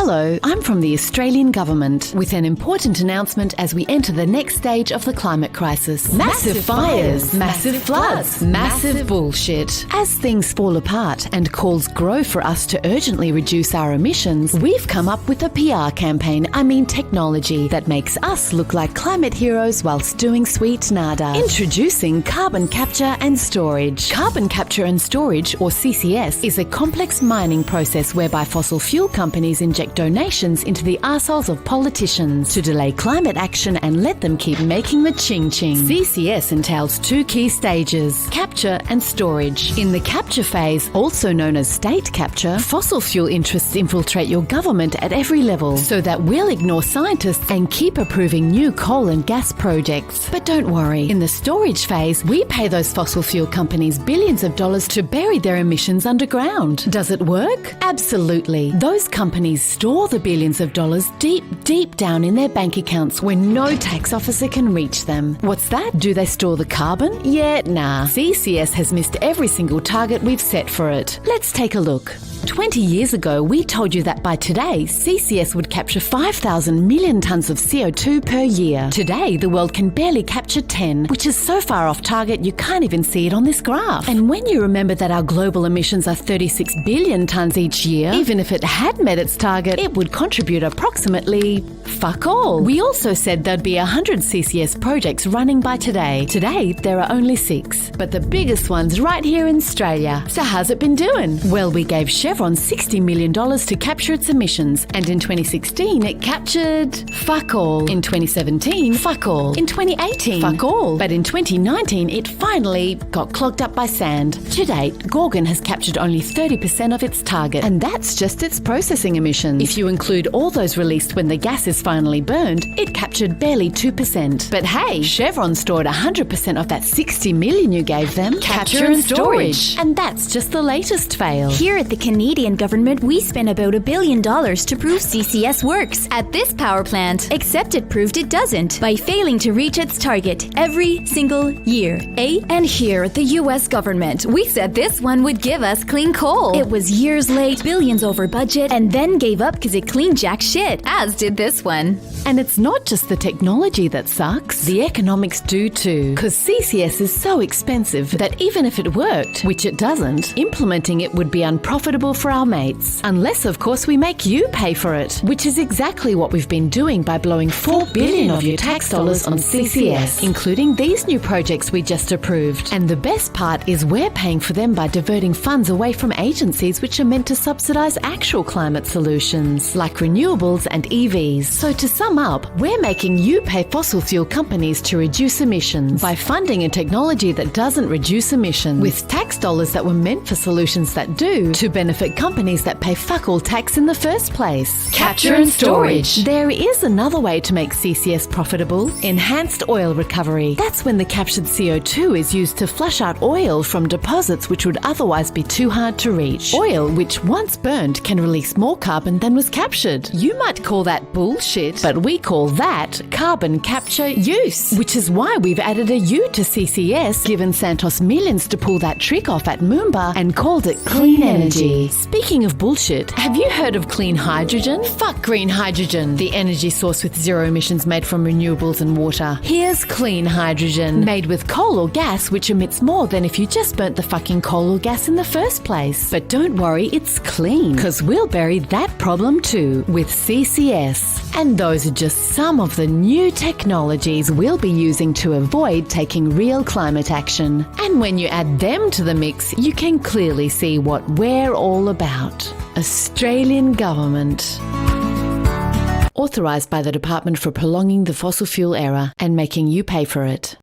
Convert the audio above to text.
Hello, I'm from the Australian Government with an important announcement as we enter the next stage of the climate crisis. Massive fires, massive floods, massive bullshit. As things fall apart and calls grow for us to urgently reduce our emissions, we've come up with a PR campaign, technology, that makes us look like climate heroes whilst doing sweet nada. Introducing carbon capture and storage. Carbon capture and storage, or CCS, is a complex mining process whereby fossil fuel companies inject donations into the arseholes of politicians to delay climate action and let them keep making the ching-ching. CCS entails two key stages: capture and storage. In the capture phase, also known as state capture, fossil fuel interests infiltrate your government at every level so that we'll ignore scientists and keep approving new coal and gas projects. But don't worry, in the storage phase, we pay those fossil fuel companies billions of dollars to bury their emissions underground. Does it work? Absolutely. Those companies store the billions of dollars deep down in their bank accounts where no tax officer can reach them. What's that? Do they store the carbon? Yeah, nah. CCS has missed every single target we've set for it. Let's take a look. 20 years ago, we told you that by today, CCS would capture 5,000 million tonnes of CO2 per year. Today, the world can barely capture 10, which is so far off target you can't even see it on this graph. And when you remember that our global emissions are 36 billion tonnes each year, even if it had met its target, it would contribute approximately fuck all. We also said there'd be 100 CCS projects running by today. Today, there are only 6, but the biggest one's right here in Australia. So how's it been doing? Well, we gave Chevron $60 million to capture its emissions, and in 2016 it captured fuck all. In 2017, fuck all. In 2018, fuck all. But in 2019 it finally got clogged up by sand. To date, Gorgon has captured only 30% of its target, and that's just its processing emissions. If you include all those released when the gas is finally burned, it captured barely 2%. But hey, Chevron stored 100% of that 60 million you gave them. Capture and storage. And that's just the latest fail. Here at the Canadian government, we spent about $1 billion to prove CCS works at this power plant, except it proved it doesn't by failing to reach its target every single year. And here at the US government, we said this one would give us clean coal. It was years late, billions over budget, and then gave up because it cleaned jack shit, as did this one. And it's not just the technology that sucks, the economics do too. Because CCS is so expensive that even if it worked, which it doesn't, implementing it would be unprofitable for our mates. Unless, of course, we make you pay for it, which is exactly what we've been doing by blowing $4 billion of your tax dollars on CCS, including these new projects we just approved. And the best part is we're paying for them by diverting funds away from agencies which are meant to subsidize actual climate solutions, like renewables and EVs. So to sum up, we're making you pay fossil fuel companies to reduce emissions by funding a technology that doesn't reduce emissions, with tax dollars that were meant for solutions that do, to benefit companies that pay fuck all tax in the first place. Capture and storage. There is another way to make CCS profitable: enhanced oil recovery. That's when the captured CO2 is used to flush out oil from deposits which would otherwise be too hard to reach. Oil which, once burned, can release more carbon than was captured. You might call that bullshit, but we call that carbon capture use, which is why we've added a U to CCS, given Santos millions to pull that trick off at Moomba, and called it clean energy. Speaking of bullshit, have you heard of clean hydrogen? Fuck green hydrogen, the energy source with zero emissions made from renewables and water. Here's clean hydrogen, made with coal or gas, which emits more than if you just burnt the fucking coal or gas in the first place. But don't worry, it's clean, because we'll bury that problem too with CCS. And those are just some of the new technologies we'll be using to avoid taking real climate action. And when you add them to the mix, you can clearly see what we're all about. Australian Government. Authorised by the Department for prolonging the fossil fuel era and making you pay for it.